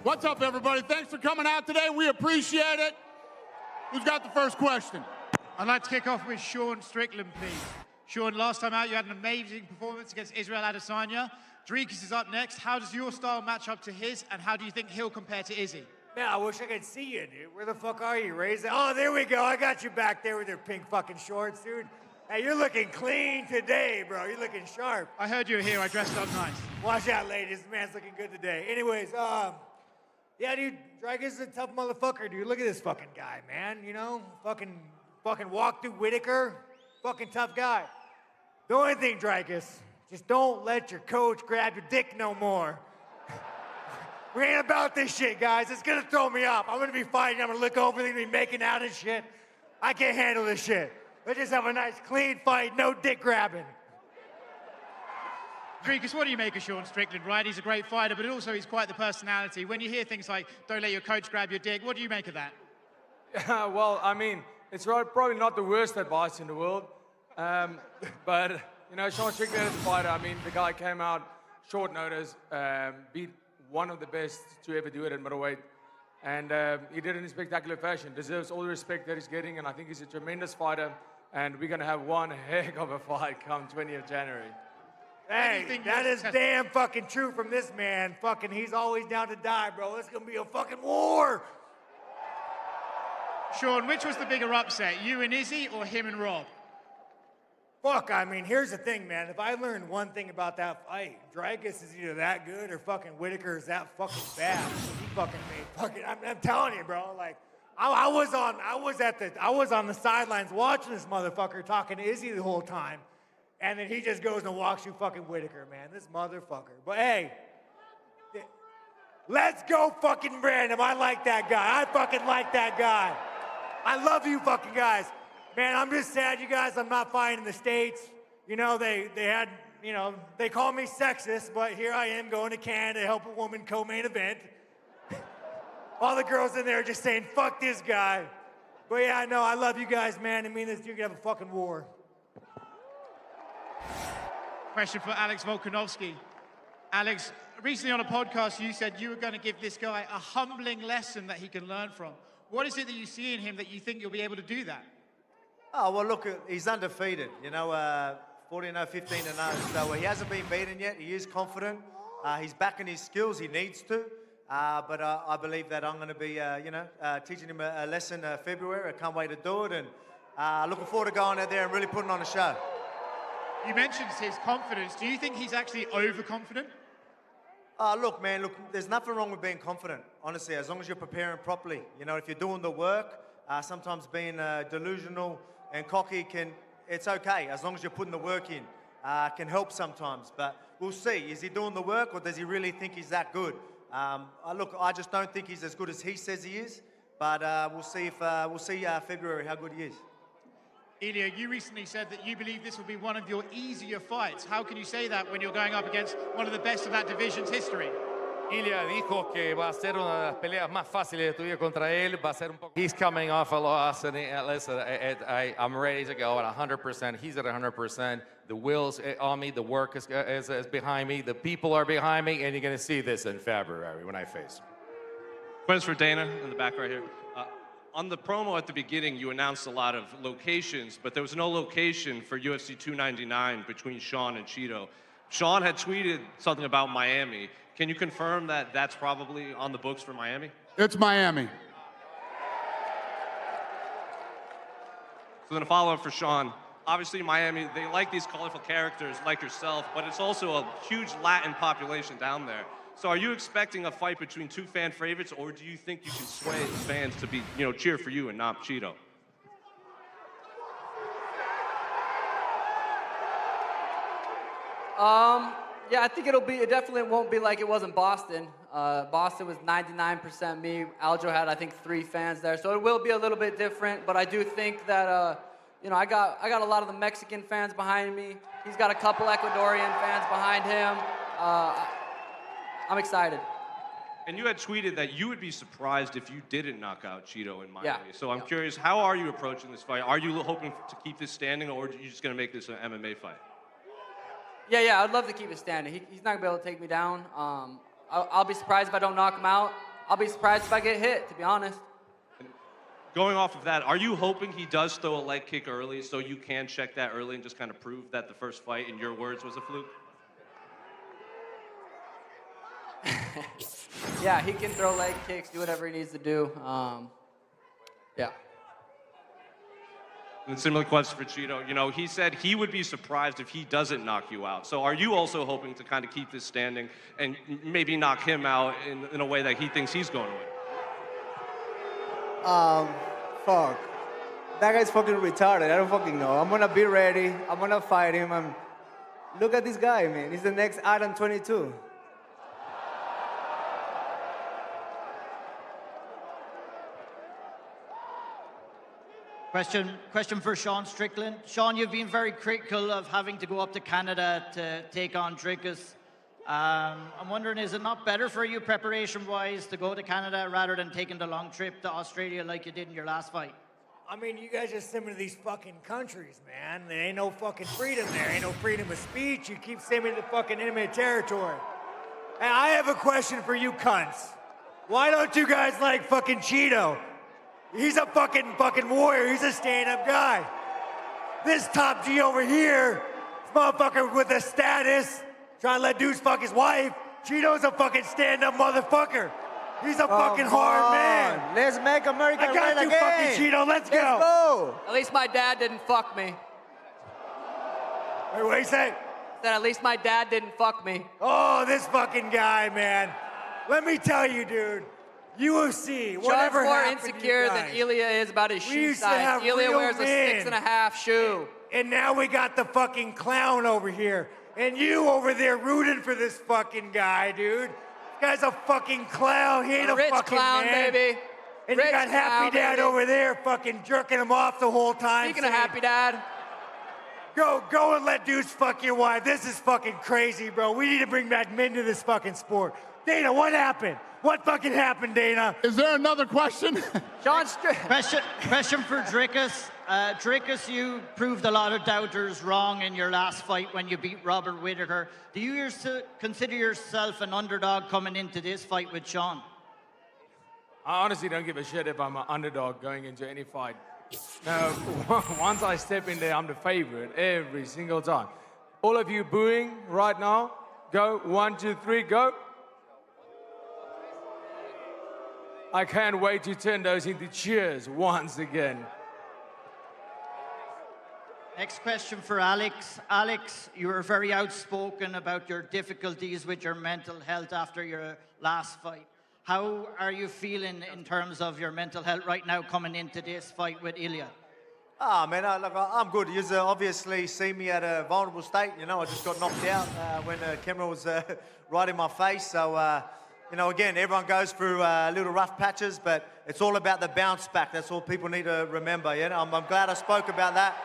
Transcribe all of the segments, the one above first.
What's up, everybody? Thanks for coming out today. We appreciate it. Who's got the first question? I'd like to kick off with Sean Strickland, please. Sean, last time out, you had an amazing performance against Israel Adesanya. Dricus is up next. How does your style match up to his, and how do you think he'll compare to Izzy? Man, I wish I could see you, dude. Where the fuck are you, Razor? Oh, there we go. I got you back there with your pink fucking shorts, dude. Hey, you're looking clean today, bro. You're looking sharp. I heard you were here. I dressed up nice. Watch out, ladies. This man's looking good today. Anyways, yeah, dude, Dricus is a tough motherfucker, dude. Look at this fucking guy, man. You know, fucking walk through Whitaker. Fucking tough guy. The only thing, Dricus, just don't let your coach grab your dick no more. We ain't about this shit, guys. It's gonna throw me off. I'm gonna be fighting. I'm gonna look over. They're gonna be making out and shit. I can't handle this shit. Let's just have a nice, clean fight. No dick grabbing. Dricus, what do you make of Sean Strickland, right? He's a great fighter, but also he's quite the personality. When you hear things like, don't let your coach grab your dick, what do you make of that? Well, I mean, it's probably not the worst advice in the world. But, you know, Sean Strickland is a fighter. I mean, the guy came out short notice, beat one of the best to ever do it at middleweight. And he did it in spectacular fashion. Deserves all the respect that he's getting, and I think he's a tremendous fighter. And we're going to have one heck of a fight come 20th January. Hey, that is damn fucking true from this man. Fucking, he's always down to die, bro. It's going to be a fucking war. Sean, which was the bigger upset, you and Izzy or him and Rob? Fuck, I mean, here's the thing, man. If I learned one thing about that fight, Dricus is either that good or fucking Whitaker is that fucking bad. He fucking made fucking, I'm telling you, bro, like, I was on the sidelines watching this motherfucker talking to Izzy the whole time, and then he just goes and walks through fucking Whitaker, man. This motherfucker. But hey, let's go fucking Brandon. I like that guy. I fucking like that guy. I love you fucking guys. Man, I'm just sad, you guys, I'm not fighting in the States. You know, they had, you know, they call me sexist, but here I am going to Canada to help a woman co-main event. All the girls in there are just saying, fuck this guy. But yeah, no, I love you guys, man. I mean, this, you could have a fucking war. Question for Alex Volkanovski. Alex, recently on a podcast, you said you were going to give this guy a humbling lesson that he can learn from. What is it that you see in him that you think you'll be able to do that? Oh, well, look, he's undefeated, you know, 14-0, 15-0, so he hasn't been beaten yet. He is confident. He's backing his skills. He needs to. But I believe that I'm going to be, you know, teaching him a lesson February. I can't wait to do it, and looking forward to going out there and really putting on a show. You mentioned his confidence. Do you think he's actually overconfident? Look, man, look, there's nothing wrong with being confident, honestly, as long as you're preparing properly. You know, if you're doing the work, sometimes being delusional and cocky it's okay, as long as you're putting the work in. Can help sometimes, but we'll see. Is he doing the work, or does he really think he's that good? Look, I just don't think he's as good as he says he is, but we'll see February how good he is. Ilia, you recently said that you believe this will be one of your easier fights. How can you say that when you're going up against one of the best of that division's history? Ilia dijo que va a ser una de las peleas más fáciles de tu vida contra él. Va a ser un poco. He's coming off a loss, and listen, I'm ready to go at 100%. He's at 100%. The will's on me. The work is behind me. The people are behind me, and you're going to see this in February when I face him. Questions for Dana in the back right here. On the promo at the beginning, you announced a lot of locations, but there was no location for UFC 299 between Sean and Chito. Sean had tweeted something about Miami. Can you confirm that that's probably on the books for Miami? It's Miami. So then a follow-up for Sean. Obviously, Miami, they like these colorful characters like yourself, but it's also a huge Latin population down there. So are you expecting a fight between two fan favorites, or do you think you can sway fans to be, you know, cheer for you and not Chito? Yeah, I think it definitely won't be like it was in Boston. Boston was 99% me. Aljo had, I think, 3 fans there. So it will be a little bit different, but I do think that, you know, I got a lot of the Mexican fans behind me. He's got a couple Ecuadorian fans behind him. I'm excited. And you had tweeted that you would be surprised if you didn't knock out Chito in Miami. Yeah. So I'm curious, how are you approaching this fight? Are you hoping to keep this standing, or are you just going to make this an MMA fight? Yeah, I'd love to keep it standing. He's not going to be able to take me down. I'll be surprised if I don't knock him out. I'll be surprised if I get hit, to be honest. Going off of that, are you hoping he does throw a leg kick early so you can check that early and just kind of prove that the first fight, in your words, was a fluke? Yeah, he can throw leg kicks, do whatever he needs to do. Yeah. And similar question for Chito. You know, he said he would be surprised if he doesn't knock you out. So are you also hoping to kind of keep this standing and maybe knock him out in a way that he thinks he's going to win? Fuck. That guy's fucking retarded. I don't fucking know. I'm gonna be ready. I'm gonna fight him. Look at this guy, man. He's the next Adam 22. Question for Sean Strickland. Sean, you've been very critical of having to go up to Canada to take on Dricus. I'm wondering, is it not better for you preparation-wise to go to Canada rather than taking the long trip to Australia like you did in your last fight? I mean, you guys just send me to these fucking countries, man. There ain't no fucking freedom there. Ain't no freedom of speech. You keep sending me to fucking enemy territory. And I have a question for you cunts. Why don't you guys like fucking Chito? He's a fucking warrior. He's a stand-up guy. This top G over here, this motherfucker with a status, trying to let dudes fuck his wife. Chito's a fucking stand-up motherfucker. He's a fucking hard man. Let's make America I got great you, again. fucking Chito. Let's go. Let's go. At least my dad didn't fuck me. Wait, what do you say? Said at least my dad didn't fuck me. Oh, this fucking guy, man. Let me tell you, dude. UFC, whatever Sean's more happened to you insecure guys? than Ilia is about his We shoe used to size. have Ilia real wears a men. 6.5 shoe. And now we got the fucking clown over here. And you over there rooting for this fucking guy, dude. This guy's a fucking clown. He ain't a Rich fucking clown, man. baby. And Rich you got Happy clown, Dad baby. over there fucking jerking him off the whole time. Speaking of saying, Happy Dad, Go and let dudes fuck your wife. This is fucking crazy, bro. We need to bring back men to this fucking sport. Dana, what happened? What fucking happened, Dana? Is there another question? Sean Strickland. Question for Dricus. Dricus, you proved a lot of doubters wrong in your last fight when you beat Robert Whittaker. Do you consider yourself an underdog coming into this fight with Sean? I honestly don't give a shit if I'm an underdog going into any fight. No, once I step in there, I'm the favorite every single time. All of you booing right now, go, 1, 2, 3, go. I can't wait to turn those into cheers once again. Next question for Alex. Alex, you were very outspoken about your difficulties with your mental health after your last fight. How are you feeling in terms of your mental health right now coming into this fight with Ilia? Man, look, I'm good. You obviously see me at a vulnerable state. You know, I just got knocked out when the camera was right in my face. So, you know, again, everyone goes through little rough patches, but it's all about the bounce back. That's all people need to remember. You know, I'm glad I spoke about that.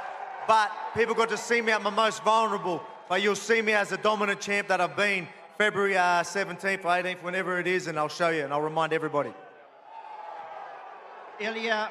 But people got to see me at my most vulnerable. But you'll see me as a dominant champ that I've been February 17th or 18th, whenever it is, and I'll show you and I'll remind everybody. Ilia,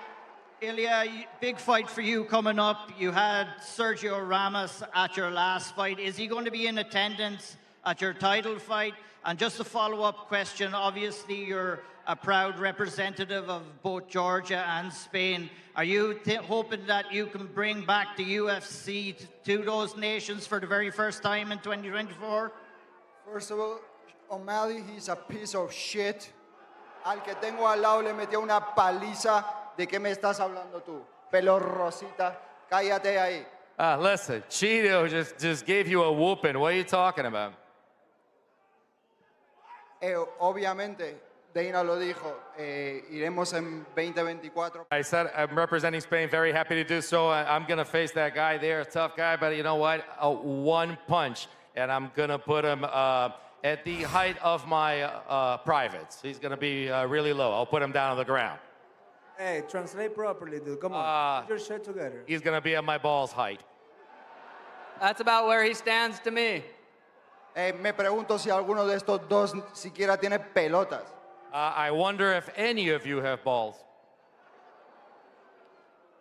big fight for you coming up. You had Sergio Ramos at your last fight. Is he going to be in attendance at your title fight? And just a follow-up question, obviously you're a proud representative of both Georgia and Spain. Are you hoping that you can bring back the UFC to those nations for the very first time in 2024? First of all, O'Malley, he's a piece of shit. Al que tengo al lado le metió una paliza. ¿De qué me estás hablando tú? Pelo rosita, cállate ahí. Listen, Chito just gave you a whooping. What are you talking about? Obviamente, Dana lo dijo, iremos en 2024. I said I'm representing Spain, very happy to do so. I'm going to face that guy there, a tough guy, but you know what? One punch, and I'm going to put him at the height of my privates. He's going to be really low. I'll put him down on the ground. Hey, translate properly, dude. Come on, get your shit together. He's going to be at my balls height. That's about where he stands to me. Me pregunto si alguno de estos dos siquiera tiene pelotas. I wonder if any of you have balls.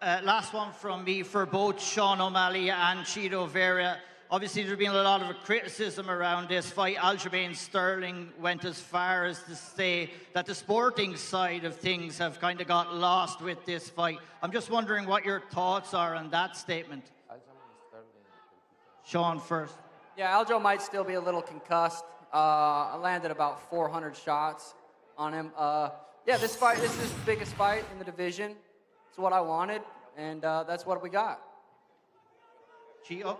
Last one from me for both Sean O'Malley and Chito Vera. Obviously, there's been a lot of criticism around this fight. Aljamain Sterling went as far as to say that the sporting side of things have kind of got lost with this fight. I'm just wondering what your thoughts are on that statement. Sean first. Yeah, Aljo might still be a little concussed. I landed about 400 shots on him. Yeah, this is his biggest fight in the division. It's what I wanted, and that's what we got. Chito?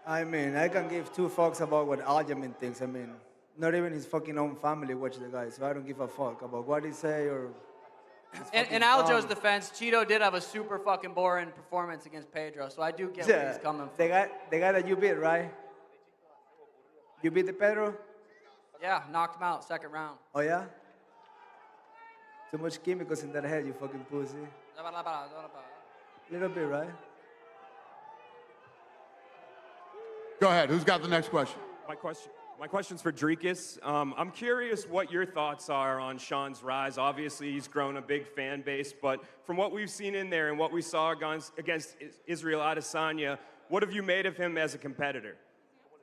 I mean, I can give two fucks about what Aljamain thinks. I mean, not even his fucking own family watch the guy, so I don't give a fuck about what he say or... In Aljo's defense, Chito did have a super fucking boring performance against Pedro, so I do get where he's coming from. The guy that you beat, right? You beat the Pedro? Yeah, knocked him out second round. Oh, yeah? Too much chemicals in that head, you fucking pussy. Little bit, right? Go ahead. Who's got the next question? My question's for Dricus. I'm curious what your thoughts are on Sean's rise. Obviously, he's grown a big fan base, but from what we've seen in there and what we saw against Israel Adesanya, what have you made of him as a competitor?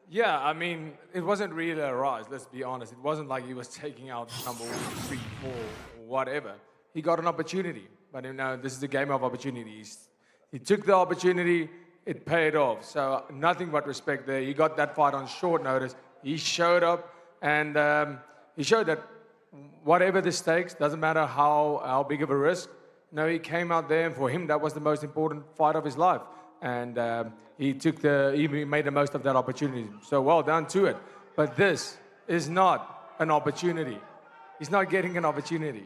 Yeah, I mean, it wasn't really a rise, let's be honest. It wasn't like he was taking out number 1, 3, 4, or whatever. He got an opportunity, but you know, this is a game of opportunities. He took the opportunity, it paid off. So nothing but respect there. He got that fight on short notice. He showed up, and he showed that whatever the stakes, doesn't matter how big of a risk. No, he came out there, and for him, that was the most important fight of his life. And he made the most of that opportunity. So well done to it. But this is not an opportunity. He's not getting an opportunity.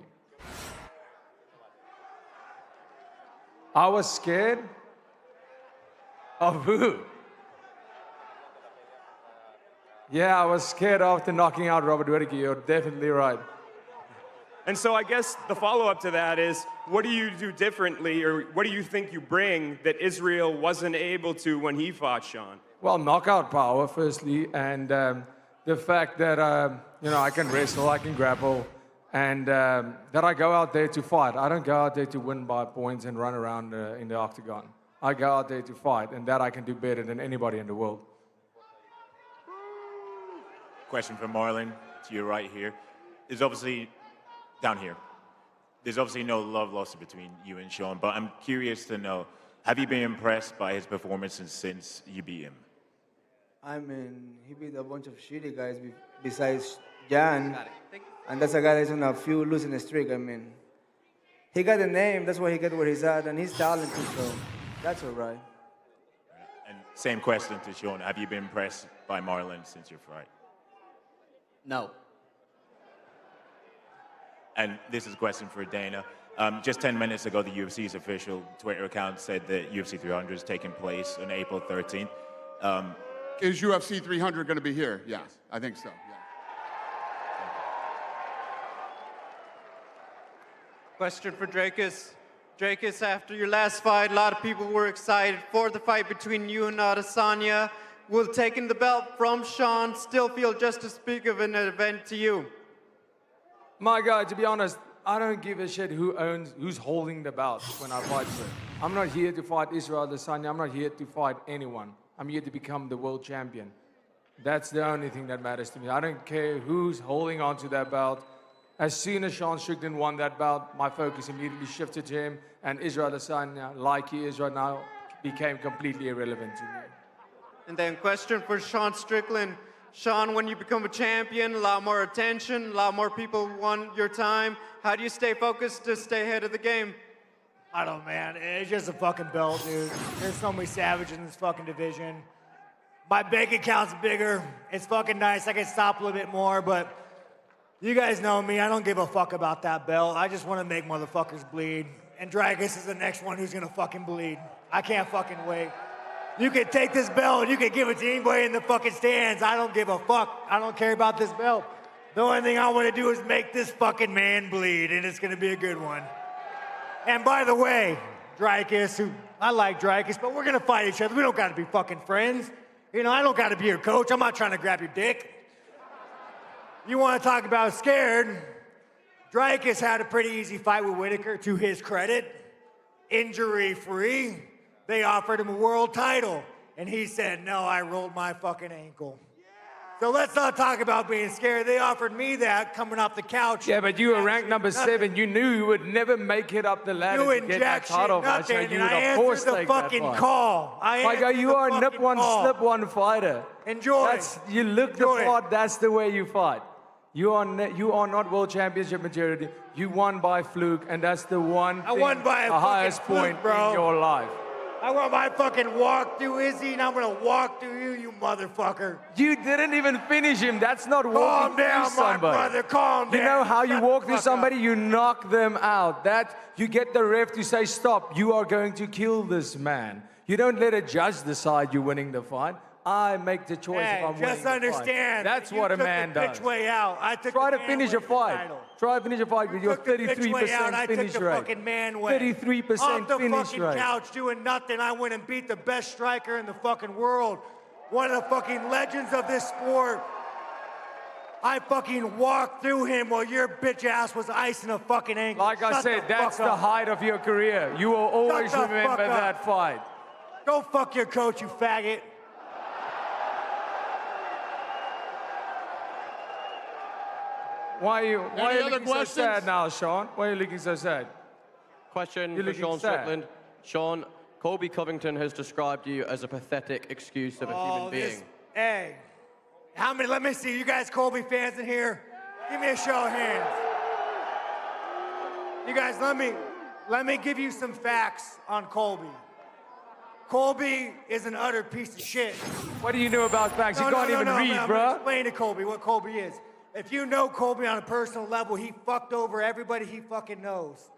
I was scared of who? Yeah, I was scared after knocking out Robert Whittaker. You're definitely right. And so I guess the follow-up to that is, what do you do differently, or what do you think you bring that Israel wasn't able to when he fought Sean? Well, knockout power, firstly, and the fact that I can wrestle, I can grapple, and that I go out there to fight. I don't go out there to win by points and run around in the octagon. I go out there to fight, and that I can do better than anybody in the world. Question for Marlon, to your right here. There's obviously, down here, there's obviously no love lost between you and Sean, but I'm curious to know, have you been impressed by his performances since you beat him? I mean, he beat a bunch of shitty guys besides Jan, and that's a guy that's on a few losing streak. I mean, he got a name, that's why he got where he's at, and he's talented, so that's all right. And same question to Sean, have you been impressed by Marlon since your fight? No. And this is a question for Dana. Just 10 minutes ago, the UFC's official Twitter account said that UFC 300 is taking place on April 13th. Is UFC 300 going to be here? Yes, I think so. Yeah. Question for Dricus. Dricus, after your last fight, a lot of people were excited for the fight between you and Adesanya. Will taking the belt from Sean still feel just as big of an event to you? My guy, to be honest, I don't give a shit who's holding the belt when I fight for it. I'm not here to fight Israel Adesanya. I'm not here to fight anyone. I'm here to become the world champion. That's the only thing that matters to me. I don't care who's holding on to that belt. As soon as Sean Strickland won that belt, my focus immediately shifted to him, and Israel Adesanya, like he is right now, became completely irrelevant to me. And then question for Sean Strickland. Sean, when you become a champion, a lot more attention, a lot more people want your time. How do you stay focused to stay ahead of the game? I don't know, man. It's just a fucking belt, dude. There's so many savages in this fucking division. My bank account's bigger. It's fucking nice. I can stop a little bit more, but you guys know me. I don't give a fuck about that belt. I just want to make motherfuckers bleed. And Dricus is the next one who's gonna fucking bleed. I can't fucking wait. You can take this belt, you can give it to anybody in the fucking stands. I don't give a fuck. I don't care about this belt. The only thing I want to do is make this fucking man bleed, and it's going to be a good one. And by the way, Dricus, I like Dricus, but we're going to fight each other. We don't got to be fucking friends. You know, I don't got to be your coach. I'm not trying to grab your dick. You want to talk about scared? Dricus had a pretty easy fight with Whittaker, to his credit. Injury-free. They offered him a world title. And he said, no, I rolled my fucking ankle. So let's not talk about being scared. They offered me that coming off the couch. Yeah, but you were ranked number 7. You knew you would never make it up the ladder You to get that inject shit, title fight. nothing, So and you would I of course answered the take that fucking fight. call. You are a nip one, slip one fighter. Enjoy. You look the Enjoy it. part. That's the way you fight. You are not world championship material. You won by fluke, and that's the one. I won by a the highest fucking fluke, point bro. in your life. I want my fucking walk through Izzy, and I'm gonna walk through you, you motherfucker. You didn't even finish him. That's not Calm walking down, through somebody. my brother. Calm down. You know how you Shut walk the through fuck somebody? up. You knock them out. That you get the ref to say, stop. You are going to kill this man. You don't let a judge decide you're winning the fight. I make the choice if I'm winning Just the fight. understand. That's you what a took man the does. pitch way out. I took Try the to man finish way a to the fight. title. Try to finish a fight with your Took the pitch way out, 33% I took finish the rate. fucking man way. 33% Off the finish fucking rate. couch doing nothing. I went and beat the best striker in the fucking world. One of the fucking legends of this sport. I fucking walked through him while your bitch ass was icing a fucking ankle. Like I Shut said, the that's fuck the up. height of your career. You will always Shut the remember fuck up. that fight. Go fuck your coach, you faggot. Why are you other looking so questions? sad now, Sean? Why are you looking so sad? Question You're for looking Sean sad. Strickland. Sean, Colby Covington has described you as a pathetic excuse of a human being. Hey, how many? Let me see. You guys Colby fans in here? Give me a show of hands. You guys, let me give you some facts on Colby. Colby is an utter piece of shit. What do you know about facts? You can't even read, I'm bro. gonna explain to Colby what Colby is. If you know Colby on a personal level, he fucked over everybody he fucking knows.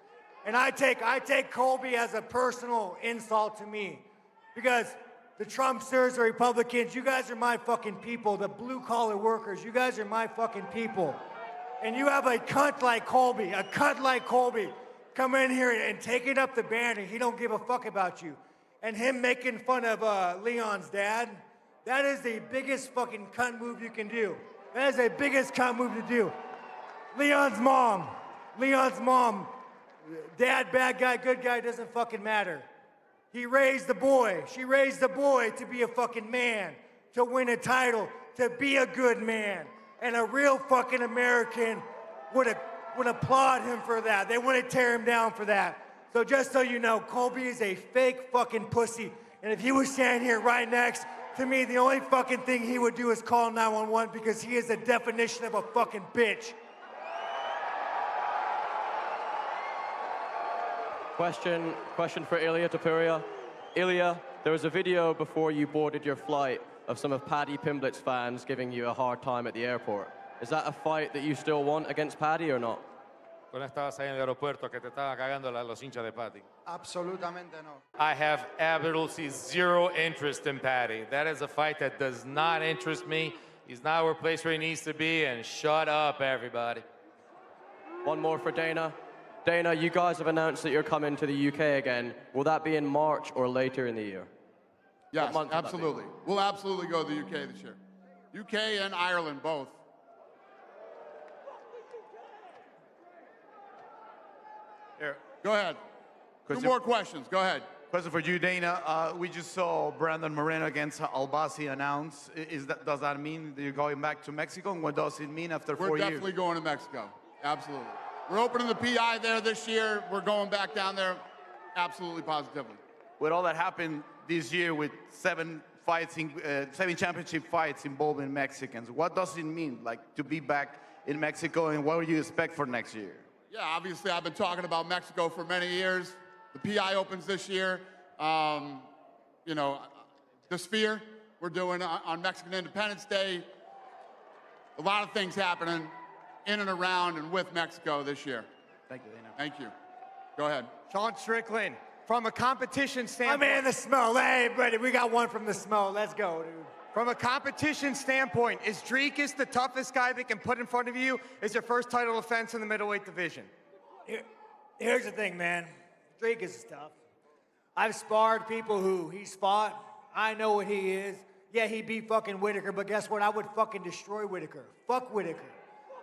And I take Colby as a personal insult to me. Because the Trumpsters, the Republicans, you guys are my fucking people. The blue-collar workers, you guys are my fucking people. And you have a cunt like Colby, come in here and taking up the banner. He don't give a fuck about you. And him making fun of Leon's dad, that is the biggest fucking cunt move you can do. That is the biggest cunt move to do. Leon's mom, dad, bad guy, good guy, doesn't fucking matter. He raised the boy, she raised the boy to be a fucking man, to win a title, to be a good man. And a real fucking American would applaud him for that. They wouldn't tear him down for that. So just so you know, Colby is a fake fucking pussy. And if he was standing here right next to me, the only fucking thing he would do is call 911 because he is the definition of a fucking bitch. Question for Ilia Topuria. Ilia, there was a video before you boarded your flight of some of Paddy Pimblett's fans giving you a hard time at the airport. Is that a fight that you still want against Paddy or not? Cuando estabas ahí en el aeropuerto que te estaban cagando los hinchas de Paddy. Absolutamente no. I have absolutely zero interest in Paddy. That is a fight that does not interest me. He's not where place where he needs to be, and shut up, everybody. One more for Dana. Dana, you guys have announced that you're coming to the UK again. Will that be in March or later in the year? Yes, month will that be? absolutely. We'll absolutely go to the UK this year. UK and Ireland, both. Here. Go ahead. Two more questions. Go ahead. Question for you, Dana. We just saw Brandon Moreno against Albasi announce. Does that mean that you're going back to Mexico? And what does it mean after 4 We're years? definitely going to Mexico. Absolutely. We're opening the PI there this year. We're going back down there. Absolutely, positively. With all that happened this year with 7 championship fights involving Mexicans, what does it mean, like, to be back in Mexico, and what do you expect for next year? Yeah, obviously, I've been talking about Mexico for many years. The PI opens this year. You know, the Sphere, we're doing on Mexican Independence Day. A lot of things happening in and around and with Mexico this year. Thank you, Dana. Thank you. Go ahead. Sean Strickland, from a competition standpoint. I'm in the smoke. Hey, buddy, we got one from the smoke. Let's go, dude. From a competition standpoint, is Dricus the toughest guy they can put in front of you? Is your first title defense in the middleweight division? Here's the thing, man. Dricus is tough. I've sparred people who he's fought. I know what he is. Yeah, he beat fucking Whitaker, but guess what? I would fucking destroy Whitaker. Fuck Whitaker.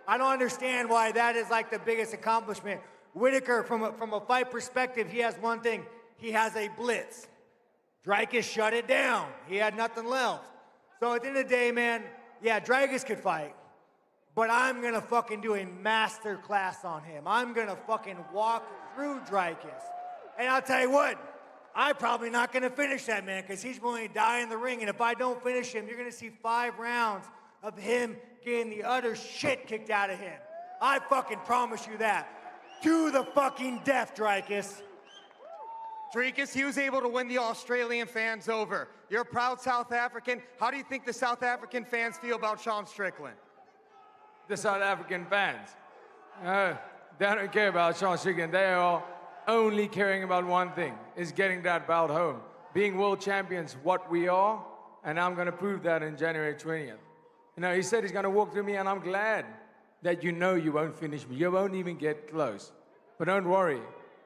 I don't understand why that is like the biggest accomplishment. Whitaker, from a fight perspective, he has one thing. He has a blitz. Dricus shut it down. He had nothing left. So at the end of the day, man, yeah, Dricus could fight. But I'm gonna fucking do a master class on him. I'm gonna fucking walk through Dricus. And I'll tell you what, I'm probably not gonna finish that man because he's willing to die in the ring. And if I don't finish him, you're gonna see 5 rounds of him getting the utter shit kicked out of him. I fucking promise you that. To the fucking death, Dricus. Dricus, he was able to win the Australian fans over. You're a proud South African. How do you think the South African fans feel about Sean Strickland? The South African fans, they don't care about Sean Strickland. They are only caring about one thing, is getting that belt home. Being world champions, what we are, and I'm gonna prove that in January 20th. You know, he said he's gonna walk through me, and I'm glad that you know you won't finish me. You won't even get close. But don't worry,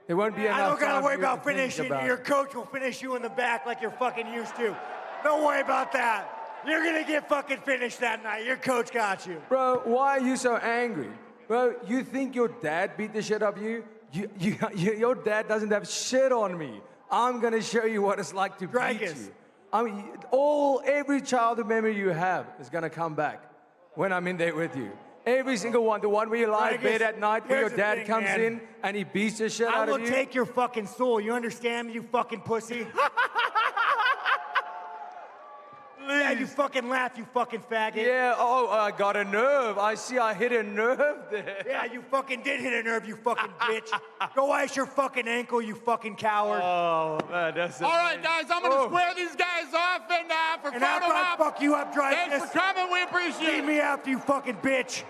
there won't be enough time. I don't gotta worry for you to about think finishing. about Your it. coach will finish you in the back like you're fucking used to. Don't worry about that. You're gonna get fucking finished that night. Your coach got you. Bro, why are you so angry? Bro, you think your dad beat the shit up you? Your dad doesn't have shit on me. I'm gonna show you what it's like to beat you. I mean, every childhood memory you have is gonna come back when I'm in there with you. Every single one, the one where you lie in bed at night, where your dad comes in and he beats the shit out of you. I will take your fucking soul. You understand me, you fucking pussy? Yeah, you fucking laugh, you fucking faggot. Yeah, I got a nerve. I see I hit a nerve there. Yeah, you fucking did hit a nerve, you fucking bitch. Go ice your fucking ankle, you fucking coward. Oh, man, that's All right, guys, I'm going to square these guys off and for and after I fuck you up, Dricus, thanks for coming. We appreciate it. beat me after, you fucking bitch.